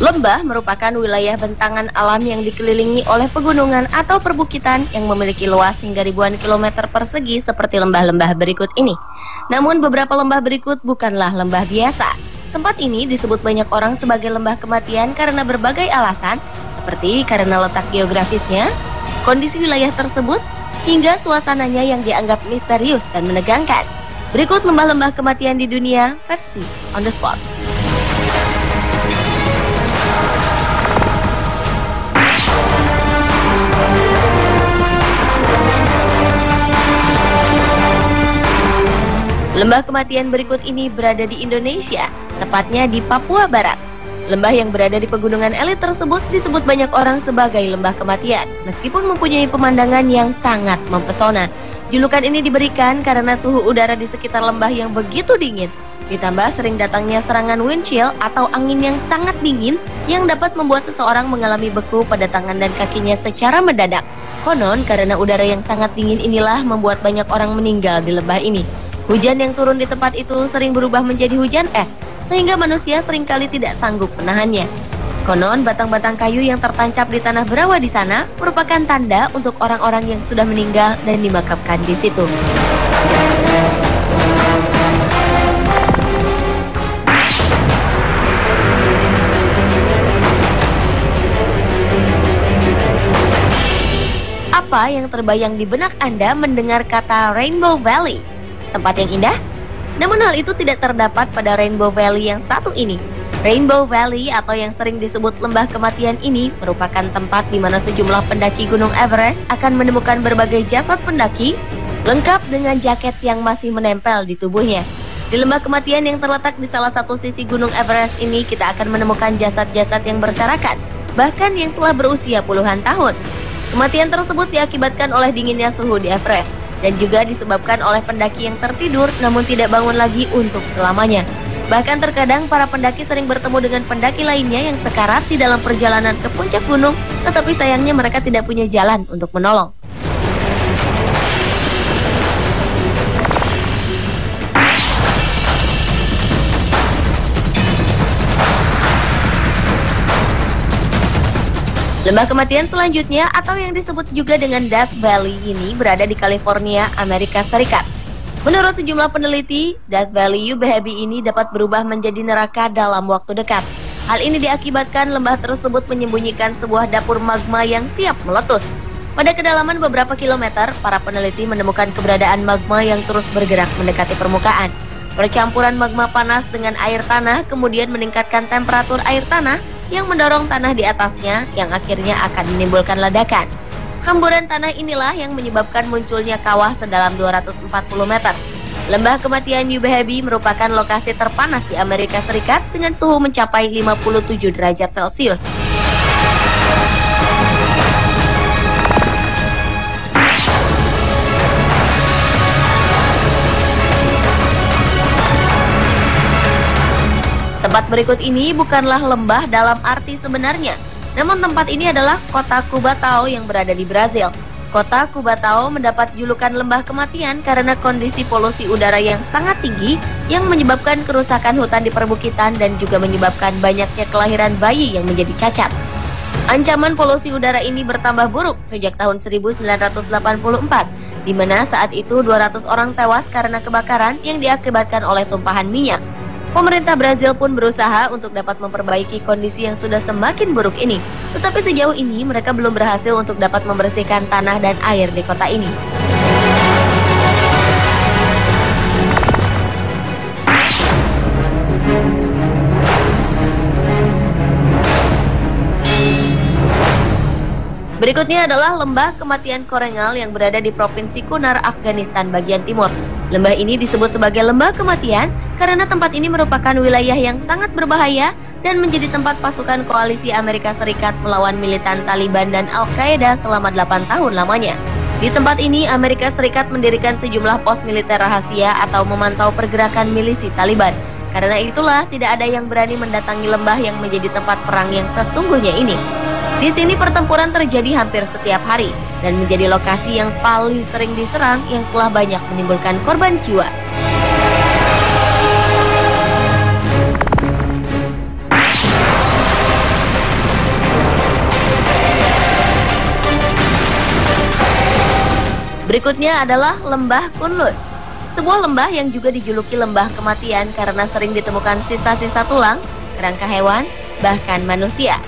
Lembah merupakan wilayah bentangan alam yang dikelilingi oleh pegunungan atau perbukitan yang memiliki luas hingga ribuan kilometer persegi seperti lembah-lembah berikut ini. Namun beberapa lembah berikut bukanlah lembah biasa. Tempat ini disebut banyak orang sebagai lembah kematian karena berbagai alasan, seperti karena letak geografisnya, kondisi wilayah tersebut, hingga suasananya yang dianggap misterius dan menegangkan. Berikut lembah-lembah kematian di dunia versi On The Spot. Lembah kematian berikut ini berada di Indonesia, tepatnya di Papua Barat. Lembah yang berada di pegunungan elit tersebut disebut banyak orang sebagai lembah kematian, meskipun mempunyai pemandangan yang sangat mempesona. Julukan ini diberikan karena suhu udara di sekitar lembah yang begitu dingin, ditambah sering datangnya serangan wind chill atau angin yang sangat dingin yang dapat membuat seseorang mengalami beku pada tangan dan kakinya secara mendadak. Konon karena udara yang sangat dingin inilah membuat banyak orang meninggal di lembah ini. Hujan yang turun di tempat itu sering berubah menjadi hujan es, sehingga manusia seringkali tidak sanggup menahannya. Konon batang-batang kayu yang tertancap di tanah berawa di sana merupakan tanda untuk orang-orang yang sudah meninggal dan dimakamkan di situ. Apa yang terbayang di benak Anda mendengar kata Rainbow Valley? Tempat yang indah? Namun hal itu tidak terdapat pada Rainbow Valley yang satu ini. Rainbow Valley atau yang sering disebut lembah kematian ini merupakan tempat di mana sejumlah pendaki Gunung Everest akan menemukan berbagai jasad pendaki lengkap dengan jaket yang masih menempel di tubuhnya. Di lembah kematian yang terletak di salah satu sisi Gunung Everest ini kita akan menemukan jasad-jasad yang berserakan, bahkan yang telah berusia puluhan tahun. Kematian tersebut diakibatkan oleh dinginnya suhu di Everest dan juga disebabkan oleh pendaki yang tertidur namun tidak bangun lagi untuk selamanya. Bahkan terkadang para pendaki sering bertemu dengan pendaki lainnya yang sekarat di dalam perjalanan ke puncak gunung, tetapi sayangnya mereka tidak punya jalan untuk menolong. Lembah kematian selanjutnya atau yang disebut juga dengan Death Valley ini berada di California, Amerika Serikat. Menurut sejumlah peneliti, Death Valley UBHB ini dapat berubah menjadi neraka dalam waktu dekat. Hal ini diakibatkan lembah tersebut menyembunyikan sebuah dapur magma yang siap meletus. Pada kedalaman beberapa kilometer, para peneliti menemukan keberadaan magma yang terus bergerak mendekati permukaan. Percampuran magma panas dengan air tanah kemudian meningkatkan temperatur air tanah yang mendorong tanah di atasnya yang akhirnya akan menimbulkan ledakan. Hamburan tanah inilah yang menyebabkan munculnya kawah sedalam 240 meter. Lembah kematian UBHB merupakan lokasi terpanas di Amerika Serikat dengan suhu mencapai 57 derajat Celcius. Tempat berikut ini bukanlah lembah dalam arti sebenarnya, namun tempat ini adalah kota Cubatão yang berada di Brazil. Kota Cubatão mendapat julukan lembah kematian karena kondisi polusi udara yang sangat tinggi yang menyebabkan kerusakan hutan di perbukitan dan juga menyebabkan banyaknya kelahiran bayi yang menjadi cacat. Ancaman polusi udara ini bertambah buruk sejak tahun 1984, di mana saat itu 200 orang tewas karena kebakaran yang diakibatkan oleh tumpahan minyak. Pemerintah Brazil pun berusaha untuk dapat memperbaiki kondisi yang sudah semakin buruk ini. Tetapi sejauh ini mereka belum berhasil untuk dapat membersihkan tanah dan air di kota ini. Berikutnya adalah lembah kematian Korengal yang berada di Provinsi Kunar, Afghanistan bagian timur. Lembah ini disebut sebagai lembah kematian karena tempat ini merupakan wilayah yang sangat berbahaya dan menjadi tempat pasukan koalisi Amerika Serikat melawan militan Taliban dan Al-Qaeda selama 8 tahun lamanya. Di tempat ini, Amerika Serikat mendirikan sejumlah pos militer rahasia atau memantau pergerakan milisi Taliban. Karena itulah tidak ada yang berani mendatangi lembah yang menjadi tempat perang yang sesungguhnya ini. Di sini pertempuran terjadi hampir setiap hari dan menjadi lokasi yang paling sering diserang yang telah banyak menimbulkan korban jiwa. Berikutnya adalah Lembah Kunlun, sebuah lembah yang juga dijuluki lembah kematian karena sering ditemukan sisa-sisa tulang, kerangka hewan, bahkan manusia.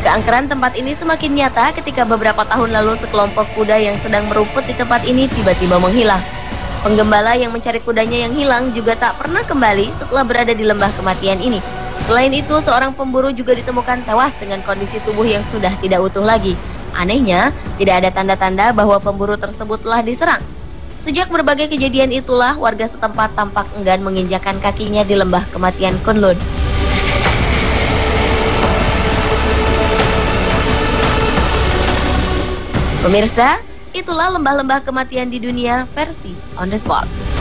Keangkeran tempat ini semakin nyata ketika beberapa tahun lalu sekelompok kuda yang sedang merumput di tempat ini tiba-tiba menghilang. Penggembala yang mencari kudanya yang hilang juga tak pernah kembali setelah berada di lembah kematian ini. Selain itu, seorang pemburu juga ditemukan tewas dengan kondisi tubuh yang sudah tidak utuh lagi. Anehnya, tidak ada tanda-tanda bahwa pemburu tersebut telah diserang. Sejak berbagai kejadian itulah, warga setempat tampak enggan menginjakan kakinya di lembah kematian Kunlun. Pemirsa, itulah lembah-lembah kematian di dunia versi On The Spot.